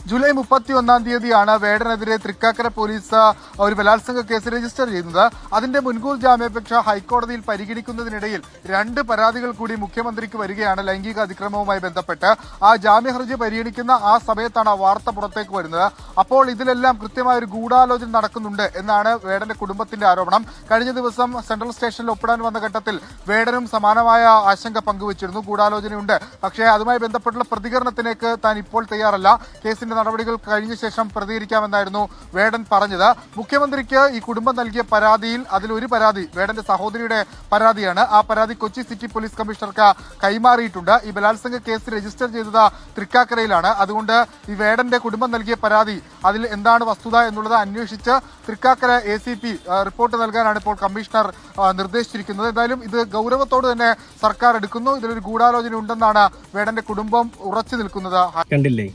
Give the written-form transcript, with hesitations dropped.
July 31 വേടനെതിരെ Thrikkakara police ഒരു ബലാത്സംഗ case register ചെയ്യുന്നത്. അതിന്റെ മുൻകൂർ ജാമ്യാപേക്ഷ ഹൈക്കോടതിയിൽ പരിഗണിക്കുന്നതിനിടയിൽ 2 പരാതികൾ കൂടി മുഖ്യമന്ത്രിക്ക് വരികയാണ് ലൈംഗിക അതിക്രമവുമായി ബന്ധപ്പെട്ട്. ആ ജാമ്യ ഹർജി പരിഗണിക്കുന്ന ആ സമയത്താണ് ആ വാർത്ത പുറത്തേക്ക് വരുന്നത്. അപ്പോൾ ഇതിലെല്ലാം കൃത്യമായ ഒരു ഗൂഢാലോചന നടക്കുന്നുണ്ട് എന്നാണ് വേടന്റെ കുടുംബത്തിന്റെ ആരോപണം. കഴിഞ്ഞ ദിവസം സെൻട്രൽ സ്റ്റേഷനിൽ ഒപ്പിടാൻ വന്ന ഘട്ടത്തിൽ വേടനും സമാനമായ ആശങ്ക പങ്കുവച്ചിരുന്നു. ഗൂഢാലോചനയുണ്ട്, പക്ഷേ അതുമായി ബന്ധപ്പെട്ടുള്ള പ്രതികരണത്തിലേക്ക് താൻ ഇപ്പോൾ തയ്യാറല്ല. കേസിന്റെ നടപടികൾ കഴിഞ്ഞ ശേഷം പ്രതികരിക്കാമെന്നായിരുന്നു വേടൻ പറഞ്ഞത്. മുഖ്യമന്ത്രിക്ക് ഈ കുടുംബം നൽകിയ പരാതിയിൽ അതിലൊരു പരാതി വേടന്റെ സഹോദരിയുടെ പരാതിയാണ്. ആ പരാതി കൊച്ചി സിറ്റി പോലീസ് കമ്മീഷണർക്ക് കൈമാറിയിട്ടുണ്ട്. ഈ ബലാത്സംഗ കേസ് രജിസ്റ്റർ ചെയ്തത് തൃക്കാക്കരയിലാണ്. അതുകൊണ്ട് ഈ വേടന്റെ കുടുംബം നൽകിയ പരാതി അതിൽ എന്താണ് വസ്തുത എന്നുള്ളത് അന്വേഷിച്ച് തൃക്കാക്കര ACP റിപ്പോർട്ട് നൽകാനാണ് ഇപ്പോൾ കമ്മീഷണർ നിർദ്ദേശിച്ചിരിക്കുന്നത്. എന്തായാലും ഇത് ഗൗരവത്തോട് തന്നെ സർക്കാർ എടുക്കുന്നു. ഇതിലൊരു ഗൂഢാലോചന ഉണ്ടെന്നാണ് വേടന്റെ കുടുംബം ഉറച്ചു നിൽക്കുന്നത്. കണ്ടില്ലേ?